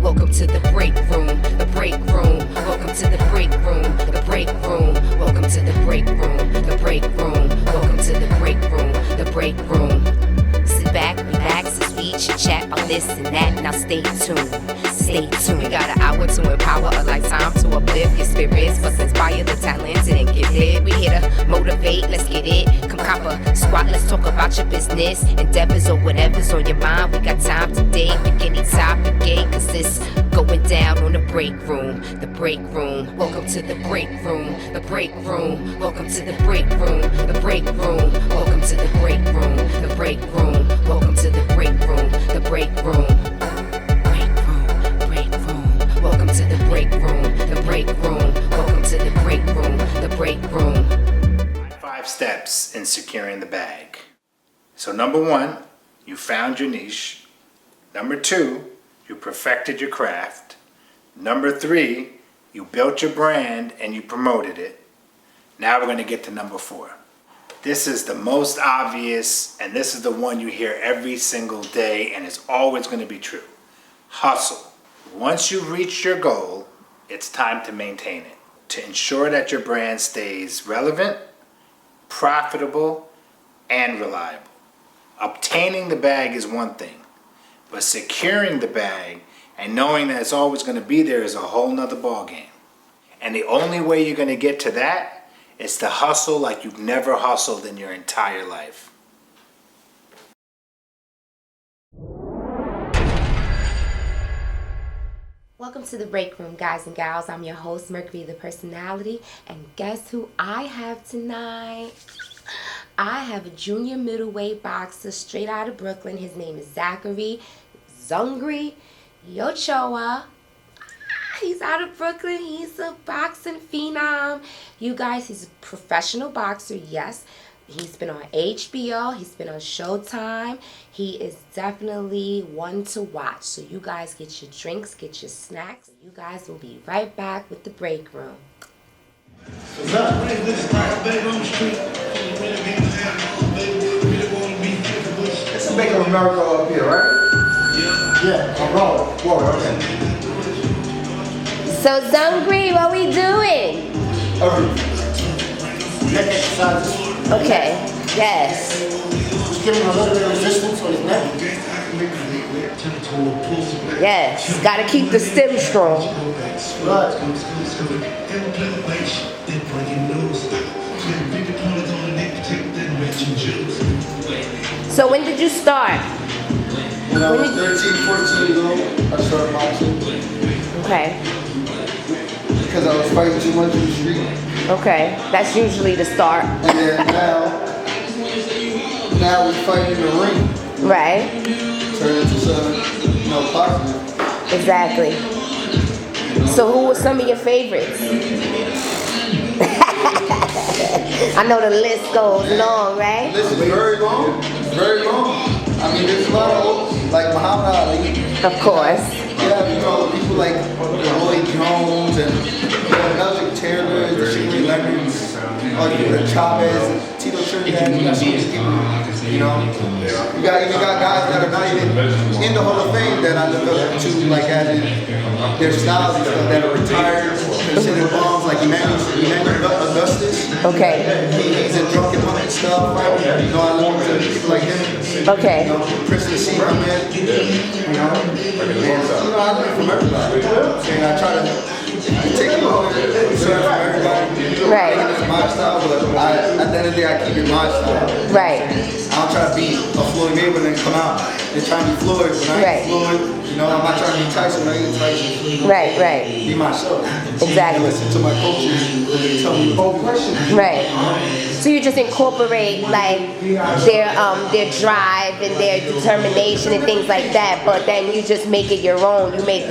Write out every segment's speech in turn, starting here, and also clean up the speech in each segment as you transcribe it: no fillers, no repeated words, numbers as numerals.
Welcome to the break room, the break room. Welcome to the break room, the break room. Welcome to the break room, the break room. Welcome to the break room, the break room. Sit back, relax, as we chit-chat about this and that. Now stay tuned, stay tuned. We got an hour to empower, a lifetime to uplift your spirits, but inspire the talented and gifted. We here to motivate, let's get it. Come cop a squat, let's talk about your business, endeavors or whatever's on your mind. We got time today, pick any topic, cause it's going down on the break room, the break room. Welcome to the break room, the break room. Welcome to the break room, the break room. Welcome to the break room, the break room. Welcome to the break room, the break room. Break room, break room. Welcome to the break room, the break room. Welcome to the break room, the break room. 5 steps in securing the bag. So number 1, you found your niche. Number 2, you perfected your craft. Number 3, you built your brand and you promoted it. Now we're going to get to number 4. This is the most obvious, and this is the one you hear every single day, and it's always going to be true. Hustle. Once you've reached your goal, it's time to maintain it, to ensure that your brand stays relevant, profitable, and reliable. Obtaining the bag is one thing, but securing the bag and knowing that it's always going to be there is a whole nother ballgame. And the only way you're going to get to that is to hustle like you've never hustled in your entire life. Welcome to the break room, guys and gals. I'm your host, Mercury the Personality, and guess who I have tonight? I have a junior middleweight boxer straight out of Brooklyn. His name is Zachary Ochoa. He's out of Brooklyn. He's a boxing phenom. You guys, he's a professional boxer, yes. He's been on HBO. He's been on Showtime. He is definitely one to watch. So you guys get your drinks, get your snacks. You guys will be right back with the break room. It's a Bank of America up here, right? Yeah, I'm rolling. Whoa, okay. So, Zungri, what we doing? Neck exercises. Okay, yes. Just give him a little bit of resistance on his neck. Yes, gotta keep the stem strong. Right. So when did you start? When I was 13, 14 years old, I started boxing. Okay. Because I was fighting too much in the street. Okay, that's usually the start. And then now we fight in the ring. Right. Turn into something, positive. Exactly. So who were some of your favorites? I know the list goes long, right? This is very long. It's very long. I mean, there's a lot of, like Muhammad Ali. Of course. Yeah, people like Roy Jones and Melvin Taylor, the Shirley Leonards, Chavez, Tito Trinidad. You got so many people, You got guys that are not even in the Hall of Fame that I look up to, like as in their styles and stuff, that are retired, considered bombs, like Emmanuel Augustus. Okay. He's a drunken monk and stuff. I look to people like him. Okay. Prince of the Sea, my man. I learn from everybody. And I try to take a little bit from everybody. Right. It's my style, but at the end of the day, I keep it my style. Right. I don't try to be a Floyd Mayweather and come out and try to be Floyd when I ain't Floyd. I'm not trying to be Tyson when I ain't Tyson. Right. Be myself. Exactly. Listen to my coaches when they tell me both questions. Right. So you just incorporate like their drive and their determination and things like that, but then you just make it your own. You make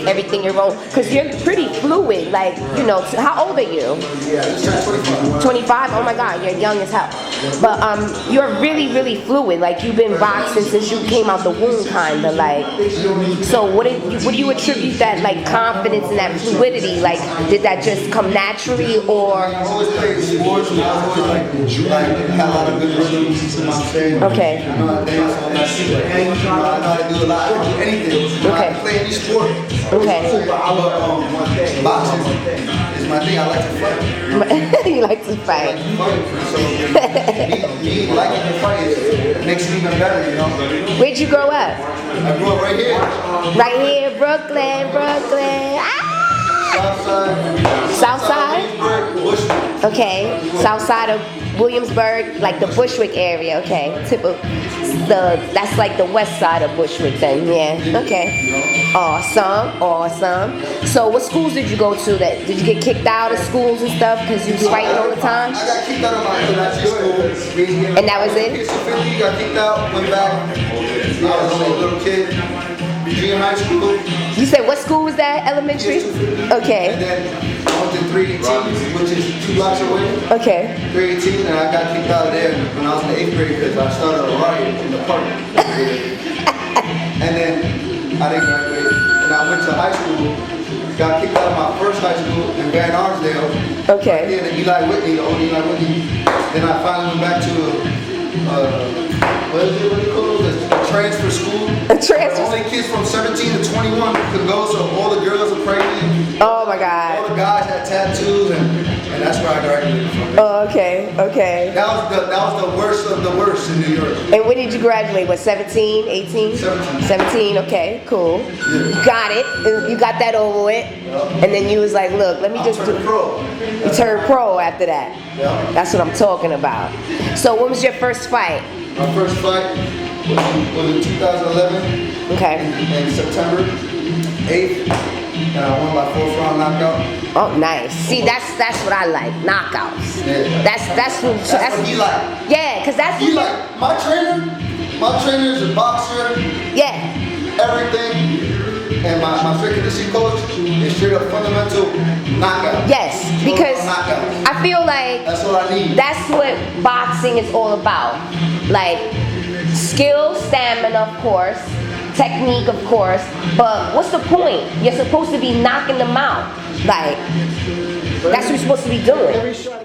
everything your own because you're pretty fluid. Like how old are you? Yeah, 25. 25. Oh my God, you're young as hell. But you're really, really fluid. Like you've been boxing since you came out the womb, kinda like. So what do you attribute that like confidence and that fluidity? Like did that just come naturally or? I always played sports when I was always like had a lot of good rhythms, you know what I'm saying? Okay. I know how to dance, so I'm not super hang, I know how to do a lot, I can do anything. You know, I can play any sport. Okay. But boxing is my thing, I like to fight. You like to fight. So me liking to fight makes it even better, you know? Where'd you grow up? I grew up right here. Right here, Brooklyn, Brooklyn. Ah! South side? Okay. South side of Williamsburg, like the Bushwick area, okay. That's like the west side of Bushwick then, yeah. Okay. Awesome, awesome. So what schools did you go to did you get kicked out of schools and stuff because you was fighting all the time? I got kicked out of my elementary school. And that was it? 50, got kicked out, went back. I was only a little kid. Junior high school. You said what school was that? Elementary? Okay. And then I went to 318, which is 2 blocks away. Okay. 318, and I got kicked out of there when I was in the 8th grade because I started a riot in the park. And then I didn't graduate. And I went to high school, got kicked out of my first high school in Van Arsdale. Okay. Yeah, the Eli Whitney, the old Eli Whitney. Then I finally went back to what do you call it? A transfer school. A transfer. Only kids from 17 to 21 could go, so all the girls are pregnant. Oh my All God. the guys had tattoos, and that's where I graduated from. Oh, okay, okay. That was the worst of the worst in New York. And when did you graduate? What, 17, 18? 17. 17, okay, cool. Yeah. You got it. You got that over with. And then you was like, look, let me just do pro. You turned pro after that. Yeah. That's what I'm talking about. So when was your first fight? My first fight was in 2011 Okay. in September 8th, and I won by 4th round knockout. Oh, nice. See, that's what I like. Knockouts. Yeah. That's what he like. Yeah, cause that's He like my trainer. My trainer is a boxer. Yeah. Everything, and my strength conditioning coach is straight up fundamental knockout. Yes, because knockout. I feel like That's what I need. that's what boxing is all about. Like skill, stamina, of course, technique, of course, but what's the point? You're supposed to be knocking them out. Like, that's what you're supposed to be doing.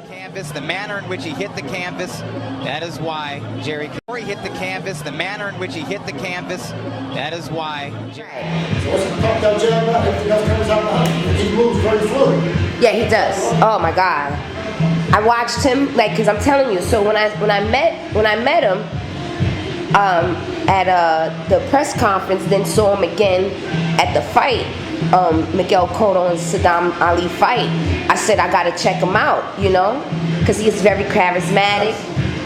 Canvas, the manner in which he hit the canvas, that is why Jerry hit the canvas, the manner in which he hit the canvas, that is why Jerry. What's the fuck that jam about? Everything else comes out now. He moves very fluid. Yeah, he does. Oh my God. I watched him, like, cause I'm telling you. So when I met him at the press conference, then saw him again at the fight, Miguel Cotto and Saddam Ali fight. I said I gotta check him out, you know, cause he is very charismatic.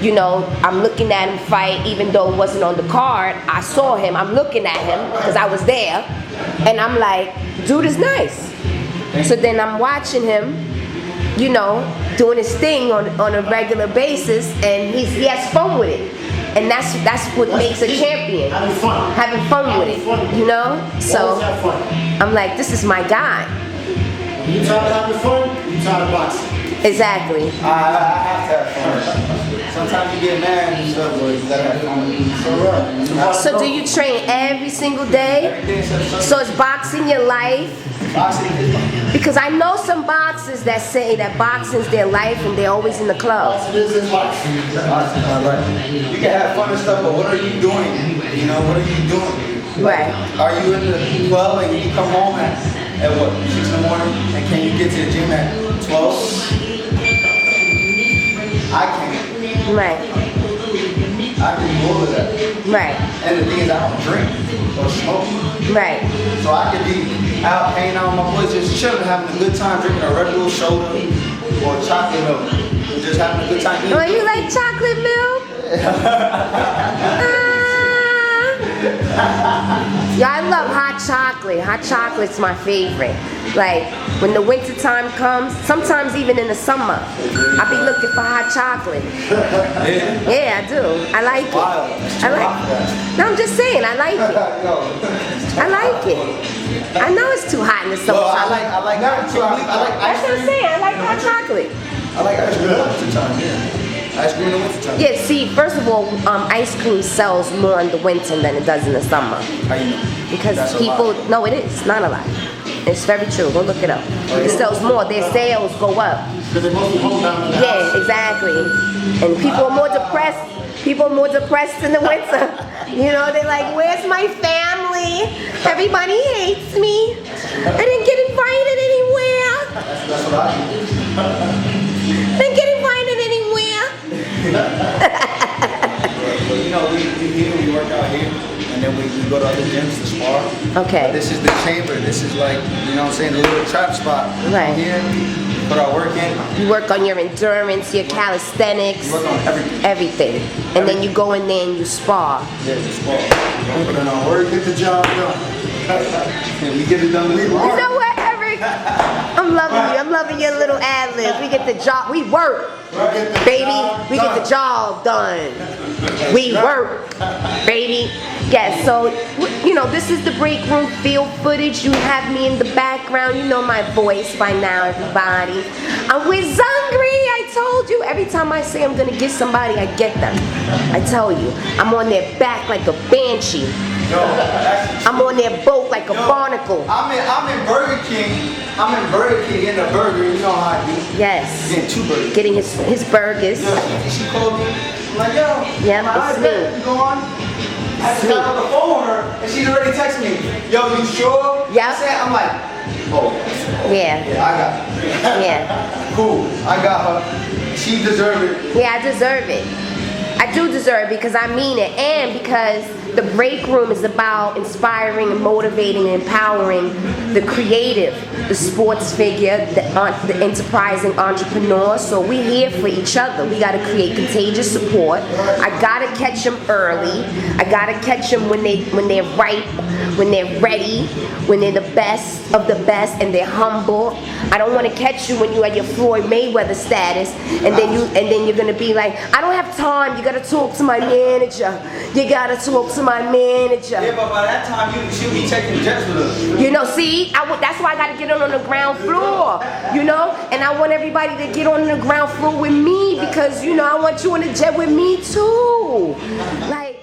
You know, I'm looking at him fight, even though it wasn't on the card. I saw him. I'm looking at him because I was there, and I'm like, dude is nice. So then I'm watching him, you know, doing his thing on a regular basis, and he has fun with it, and that's what makes a champion. Having fun. Having fun with it, you know. So Always have fun. I'm like, this is my guy. When you tired of having fun, you tired of boxing. Exactly. I have to have fun. Sometimes you get mad and stuff, but you gotta have fun. So do you train every single day? So is boxing your life? Boxing is my Because I know some boxers that say that boxing's their life and they're always in the clubs. It is his life. boxing is my life. You can have fun and stuff, but what are you doing? You know, what are you doing? Right. Are you in the club and you come home at what, 6 in the morning? And can you get to the gym at 12? I can't. Right. I can do all of that. Right. And the thing is, I don't drink or smoke. Right. So I could be out hanging out with my boys, just chilling, having a good time, drinking a Red Bull soda or chocolate milk. Just having a good time eating. Oh, you like chocolate milk? Yeah, I love hot chocolate. Hot chocolate's my favorite. Like, when the winter time comes, sometimes even in the summer, I be looking for hot chocolate. Yeah, I do. I like it. I like. No, I'm just saying, I like it. I like it. I know it's too hot in the summer. Well, I like that too. I like That's ice what I'm cream. saying. I like hot chocolate. I like ice cream in the wintertime, yeah. Ice cream in the wintertime. Yeah, see, first of all, ice cream sells more in the winter than it does in the summer. How you know? Because That's a people, lie. no, it is not a lie. It's very true. Go look it up. It sells more. Their sales go up Because they mostly hold down the house. Yeah, exactly. And people are more depressed. People are more depressed in the winter. You know, they're like, where's my family? Everybody hates me. I didn't get invited anywhere. That's what I do. Didn't get invited anywhere. But you know, we work out here, and then we go to other gyms to spar. Okay. But this is the chamber. This is like, you know what I'm saying, the little trap spot. Right. Here, put our work in. You work on your endurance, your calisthenics. We work on everything. Everything. And then you go in there and you spar. Yeah, we spar. We put in our work, get the job done. And we get it done. We You work. know what, Eric? I'm loving you. I'm loving your little ad-libs. We get the job. We work. Baby, we get the job done. We work, baby. Yes, so, you know, this is the break room field footage. You have me in the background. You know my voice by now, everybody. I'm with Zachary. I told you. Every time I say I'm going to get somebody, I get them. I tell you. I'm on their back like a banshee. I'm on their boat like a barnacle. I'm in Burger King. I'm in Burger King getting a burger. You know how I do. Yes. Getting 2 burgers. Getting his burgers. Yeah, she called me. I'm like, yo. Yeah, my it's eyes me. better be going. I just me. got on the phone with her, and she's already texted me. Yo, you sure? Yeah. I'm like, oh. Yeah. Yeah, I got it. Yeah. Cool. I got her. She deserved it. Yeah, I deserve it. I do deserve it because I mean it, and because the break room is about inspiring and motivating and empowering the creative, the sports figure, the enterprising entrepreneur. So we're here for each other. We got to create contagious support. I got to catch them early. I got to catch them when they're ripe, when they're ready, when they're the best of the best, and they're humble. I don't want to catch you when you at your Floyd Mayweather status, and then you're gonna be like, I don't have time. You gotta talk to my manager. You gotta talk to my manager. Yeah, but by that time, she'll be taking jets with us. You know, see, that's why I gotta get on the ground floor. You know, and I want everybody to get on the ground floor with me because you know I want you on the jet with me too. Like.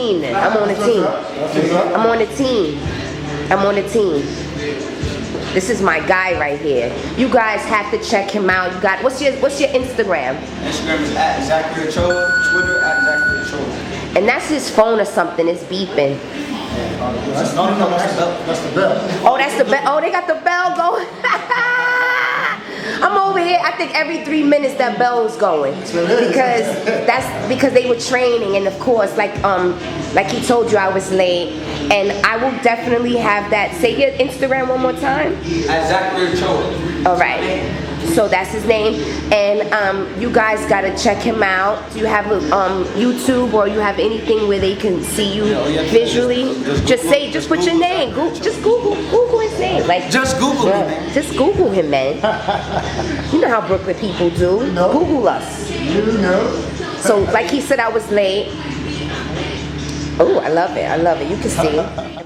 team then. I'm on the team. I'm on the team. I'm on the team. This is my guy right here. You guys have to check him out. You got what's your Instagram? Instagram is at Zachary Ochoa. Twitter at Zachary Ochoa. And that's his phone or something. It's beeping. That's the bell. That's the bell. Oh, that's the bell. Oh, they got the bell going. I'm over here. I think every 3 minutes that bell's going because they were training, and of course, like he told you, I was late, and I will definitely have that. Say your Instagram one more time. At Zachary Ochoa. All right. So that's his name, and you guys gotta check him out. Do you have YouTube, or you have anything where they can see you visually? Just put your name. Just Google his name. Like Just Google him, man. Just Google him, man. You know how Brooklyn people do. No. Google us. You know. So like he said, I was late. Oh, I love it. I love it. You can see.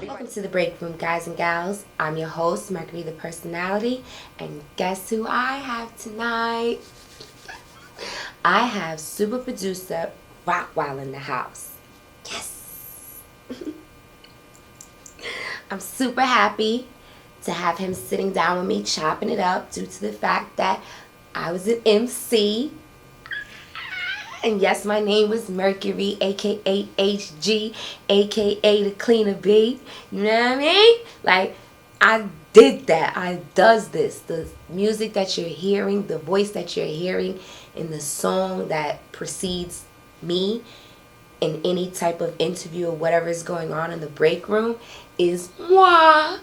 Welcome to the break room, guys and gals. I'm your host, Mercury the Personality, and guess who I have tonight? I have super producer Rockwilder in the house. Yes. I'm super happy to have him sitting down with me, chopping it up, due to the fact that I was an MC. And yes, my name was Mercury, aka HG, aka the cleaner beat. You know what I mean? Like, I did that. I does this. The music that you're hearing, the voice that you're hearing in the song that precedes me in any type of interview or whatever is going on in the break room is moi.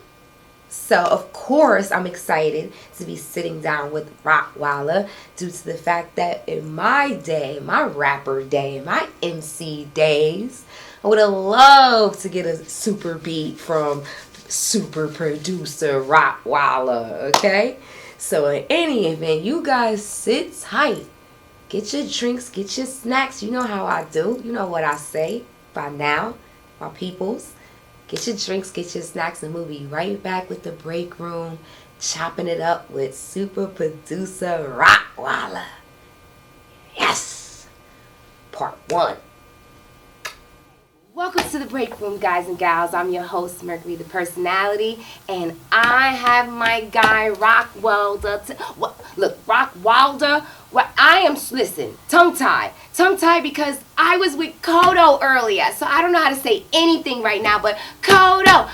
So, of course, I'm excited to be sitting down with Rockwilder due to the fact that in my day, my rapper day, my MC days, I would have loved to get a super beat from super producer Rockwilder, okay? So, in any event, you guys sit tight. Get your drinks, get your snacks. You know how I do. You know what I say by now, my peoples. Get your drinks, get your snacks, and we'll be right back with the break room, chopping it up with super producer Rockwilder. Yes! Part 1. Welcome to the break room, guys and gals. I'm your host, Mercury the Personality, and I have my guy Rockwilder. Look, Rockwilder. Well, I am, listen, tongue-tied because I was with Kodo earlier, so I don't know how to say anything right now, but Kodo,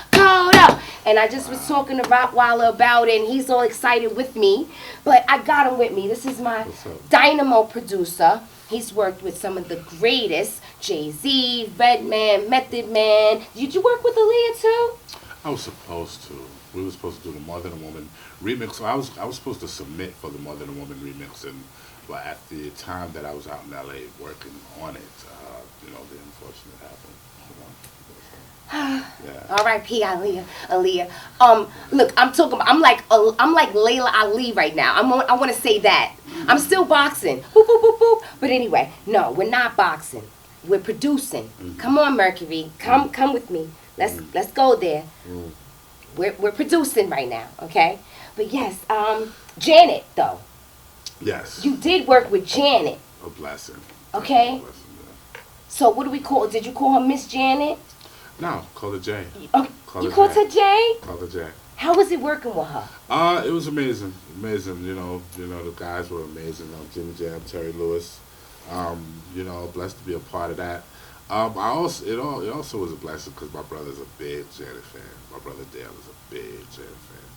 and I just was talking to Rockwilder about it, and he's all excited with me, but I got him with me. This is my dynamo producer. He's worked with some of the greatest, Jay-Z, Redman, Method Man. Did you work with Aaliyah too? I was supposed to. We were supposed to do the More Than a Woman remix. So I was supposed to submit for the More Than a Woman remix, but at the time that I was out in LA working on it, the unfortunate happened. Yeah. R.I.P. Aaliyah. Look, I'm like Layla Ali right now. I want to say that. I'm still boxing. Boop, boop, boop, boop. But anyway, no, we're not boxing. We're producing. Mm-hmm. Come on, Mercury. Come with me. Let's go there. Mm. We're producing right now, okay? But yes, Janet though. Yes. You did work with Janet. A blessing. Okay. A blessing, yeah. So what do we call? Did you call her Miss Janet? No, call her Jay. Oh, you called her Jay? Call her Jay. How was it working with her? It was amazing. You know, the guys were amazing. Jimmy Jam, Terry Lewis. Blessed to be a part of that. It also was a blessing because my brother's a big Janet fan. My brother Dale is a big Janet fan,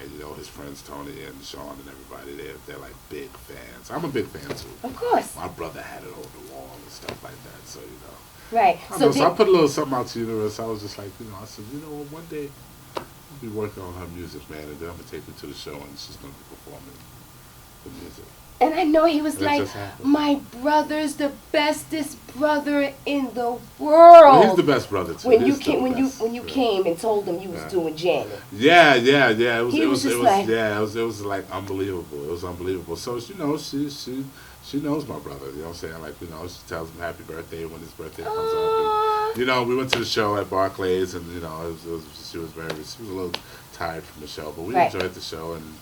and his friends Tony and Sean and everybody they're like big fans. I'm a big fan too. Of course. My brother had it on the wall and stuff like that. So Right. So I put a little something out to the universe. I was just like, I said, one day I'll be working on her music, man, and then I'm gonna take her to the show and she's gonna be performing the music. And I know he was like, my brother's the bestest brother in the world. Well, he's the best brother too. When you came and told him you was doing Janet. Yeah. It was like unbelievable. It was unbelievable. So she knows my brother. You know what I'm saying? Like she tells him happy birthday when his birthday comes up. And, we went to the show at Barclays, and she was a little tired from the show, but we enjoyed the show, and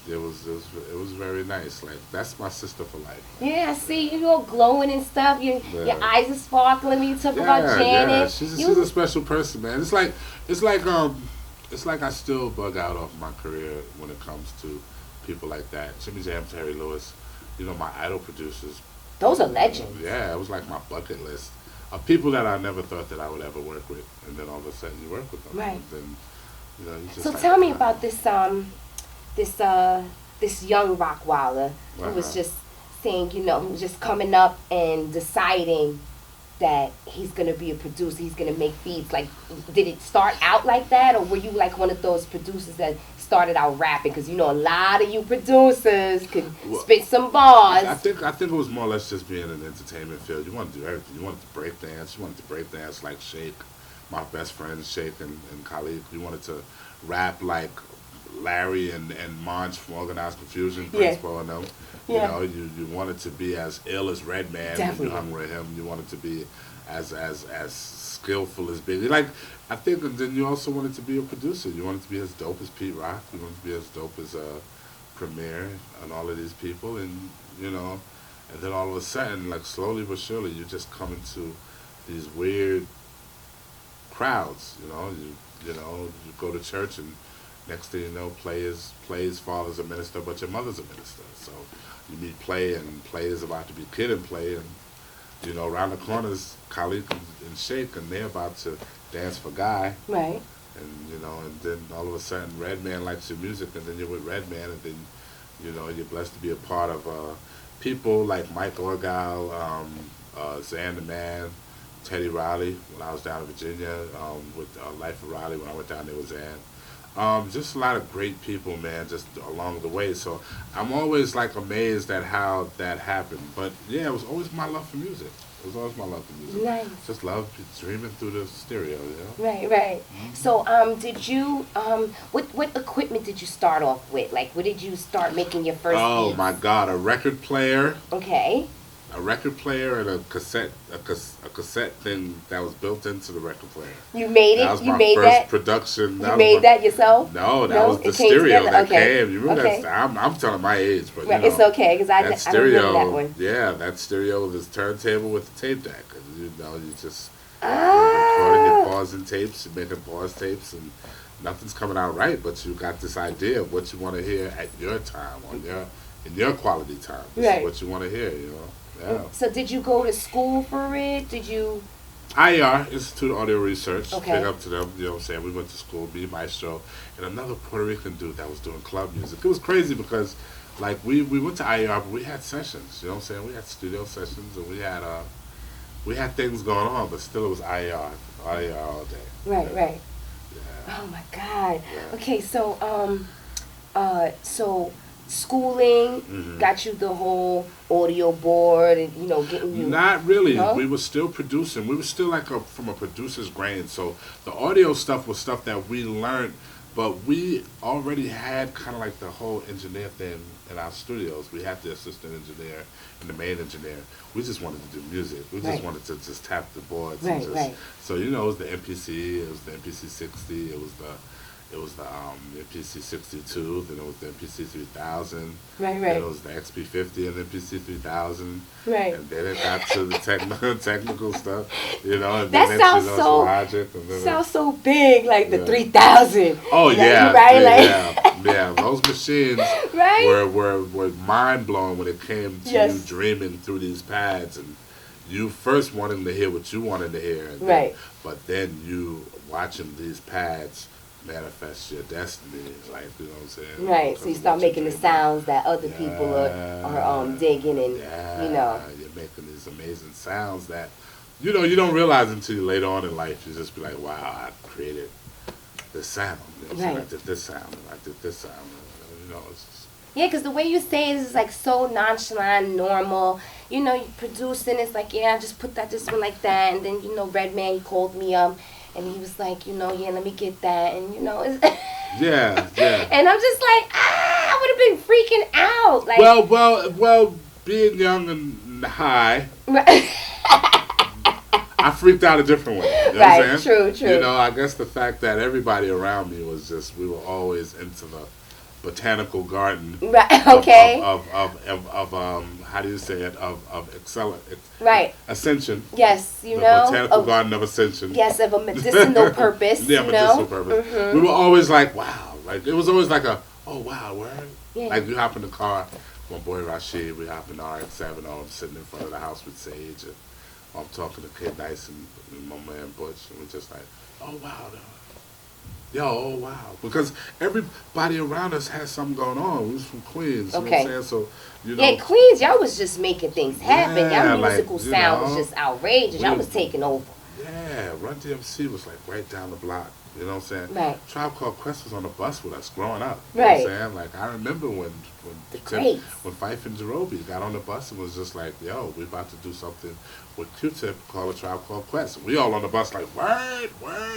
it was very nice. Like, that's my sister for life. Yeah, I see you all glowing and stuff. Your eyes are sparkling when you talk about Janet. Yeah, she's a special person, man. It's like I still bug out off my career when it comes to people like that. Jimmy Jam, Terry Lewis, my idol producers. Those are legends. Yeah, it was like my bucket list of people that I never thought that I would ever work with, and then all of a sudden you work with them. Right. And then, you just So like, tell me about this young Rockwilder who was just saying, who was just coming up and deciding that he's gonna be a producer, he's gonna make beats. Like, did it start out like that, or were you like one of those producers that started out rapping? Because a lot of you producers could spit some bars. I think it was more or less just being in the entertainment field. You wanted to do everything. You wanted to break dance. You wanted to break dance like Shake, my best friends Shake and Khalid. You wanted to rap like Larry and Monge from Organized Confusion, Principal and them. Yeah. You wanted to be as ill as Redman when you hung with him. You wanted to be as skillful as Biggie. Like, I think, and then you also wanted to be a producer. You wanted to be as dope as Pete Rock. You wanted to be as dope as Premier and all of these people. And and then all of a sudden, like, slowly but surely, you just come into these weird crowds. You go to church, and next thing you know, Play's father's a minister, but your mother's a minister. So you meet Play, and Play is about to be Kid and Play, and around the corners, Khalid and Shake, and they're about to dance for Guy. Right. And then all of a sudden, Redman likes your music, and then you're with Redman, and then you're blessed to be a part of people like Mike Orgal, Zan the Man, Teddy Riley when I was down in Virginia, with Life of Riley when I went down there with Zan. Just a lot of great people, man, just along the way. So I'm always like amazed at how that happened. But yeah, it was always my love for music. It was always my love for music. Nice. Just love dreaming through the stereo, Right. Mm-hmm. So did you what equipment did you start off with? Like, what did you start making your first beats? My God, a record player. Okay. A record player and a cassette thing that was built into the record player. You made it? That was you my made first that? production. You made that yourself? No, that was the stereo that came. You remember okay. that? I'm telling my age, but right. It's okay, because I remember that one. Yeah, that stereo with this turntable with the tape deck. You just recording your pause and tapes, you're making pause tapes, and nothing's coming out right, but you got this idea of what you want to hear at your time, in your quality time. This is what you want to hear, Yeah. So did you go to school for it? Did you? IR, Institute of Audio Research. Okay. Big up to them, you know what I'm saying? We went to school, me, Maestro, and another Puerto Rican dude that was doing club music. It was crazy because, like, we went to IR, but we had sessions, you know what I'm saying? We had studio sessions, and we had things going on, but still it was IR all day. Right. Yeah. Oh my God. Yeah. Okay, so so schooling got you the whole audio board and getting you. Not really. No? We were still producing. We were still like from a producer's grain. So the audio stuff was stuff that we learned, but we already had kind of like the whole engineer thing in our studios. We had the assistant engineer and the main engineer. We just wanted to do music. We just wanted to just tap the boards. Right. So it was the MPC, it was the MPC 60, it was the MPC 62, then it was the MPC 3000. Right. Then it was the XP 50 and the MPC 3000. Right. And then it got to the technical stuff, And That then sounds so Logic, and then sounds so big, like the 3000. Oh yeah, right? yeah. Those machines were mind blowing when it came to you dreaming through these pads and you first wanting to hear what you wanted to hear, but then you watching these pads manifest your destiny, like, you know what I'm saying? Right, so you start making the sounds that other people are digging, and you're making these amazing sounds that you don't realize until you later on in life. You just be like, wow, I created this sound. I did this sound, and I did this sound. It's just, because the way you say it is like so nonchalant, normal. You're producing. It's like, I just put this one like that, and then Redman, he called me up. And he was like, let me get that. And, it's yeah. And I'm just like, I would have been freaking out. Like, well, being young and high, I freaked out a different way. You know what I'm saying? True. I guess the fact that everybody around me was just, we were always into the botanical garden. Right. Okay. Of how do you say it? Of Right. Ascension. Yes, the botanical garden of Ascension. Yes, of a medicinal purpose. Yeah, medicinal purpose. We were always like, wow. Like it was always like oh wow, where? Yeah. Like we hop in the car, my boy Rashid, we hop in the RX-7, I'm sitting in front of the house with Sage, and I'm talking to Kid Nice and my man Butch, and we're just like, oh wow, oh wow, because everybody around us has something going on. We was from Queens, you know what I'm saying? So, you know. Yeah, Queens, y'all was just making things happen. Yeah, Y'all musical sound was just outrageous. Y'all was taking over. Yeah, Run DMC was like right down the block. You know what I'm saying? Right. Tribe Called Quest was on the bus with us growing up. You right. know what I'm saying? Like, I remember when Fife and Jerobi got on the bus and was just like, yo, we about to do something with Q-Tip called a Tribe Called Quest. We all on the bus like, word,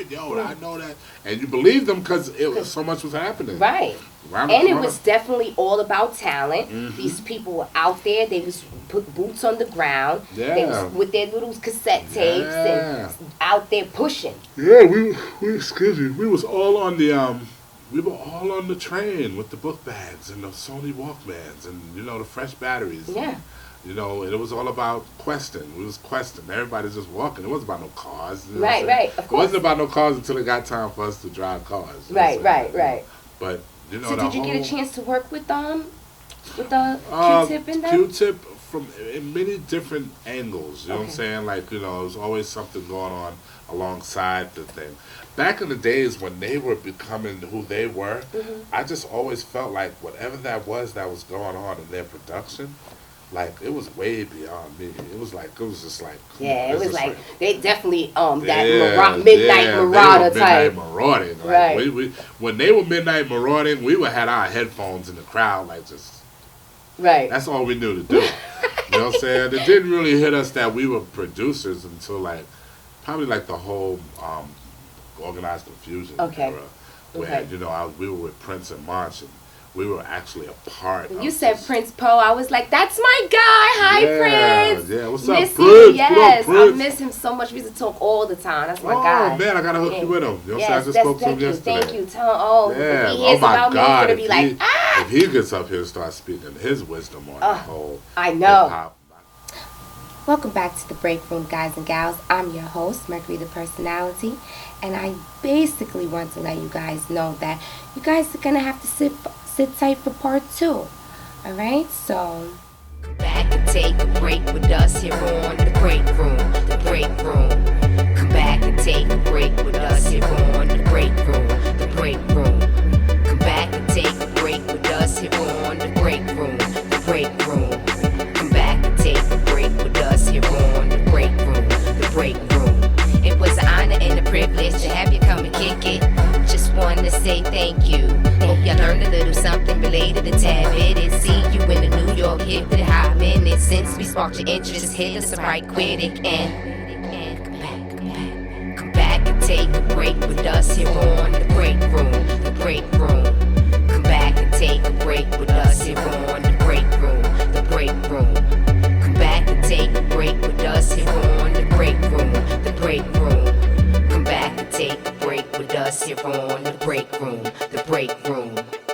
yo, I know that. And you believed them because so much was happening. Right. And it was definitely all about talent. These people were out there. They was put boots on the ground. Yeah. They was with their little cassette tapes and out there pushing. Yeah, we excuse me. We was all on the we were all on the train with the book bags and the Sony Walkmans and the fresh batteries. Yeah. And, it was all about questing. We was questing. Everybody's just walking. It wasn't about no cars. Right. Of course. It wasn't about no cars until it got time for us to drive cars. Right. But so did you get a chance to work with the Q-Tip in them? Q-Tip in many different angles. You know what I'm saying? Like there was always something going on alongside the thing. Back in the days when they were becoming who they were, I just always felt like whatever that was going on in their production, like it was way beyond me. It was just like yeah, it was like they definitely midnight marauder type. Midnight marauding, like, right? We when they were midnight marauding, we would had our headphones in the crowd, like just right. That's all we knew to do. You know what I'm saying? It didn't really hit us that we were producers until probably the whole Organized Confusion era, where we were with Prince and March, and we were actually a part. You said Prince Poe. I was like, that's my guy. Hi, Prince. Yeah, what's miss up, Prince? Yes, Prince? I miss him so much. We used to talk all the time. That's my guy. Oh man, I gotta hook you with him. I just spoke to him yesterday. Thank you. Tell him. Yeah. If he hears about me, he's gonna be like, If he gets up here and starts speaking his wisdom on the whole I know. hip-hop. Welcome back to the Break Room, guys and gals. I'm your host, Mercury the Personality, and I basically want to let you guys know that you guys are gonna have to sit tight for part 2. All right, so come back and take a break with us here on the Break Room. The Break Room. Come back and take a break with us here on the Break Room. The Break Room. Come back and take a break with us here on the Break Room. The Break Room. Come back and take a break with us here on the Break Room. The Break Room. It was an honor and a privilege to have you come and kick it. Just wanted to say thank you. Hope you learned a little something related to Tab It and see you in the New York hit with a hot minute. Since we sparked your interest, hit us right quick and come back and take a break with us here on the Break Room. The Break Room. Come back and take a break with us here on the Break Room. The Break Room. Come back and take a break with us here on the Break Room. The Break Room. Come back and take a break with us here on the Break Room. The Break Room.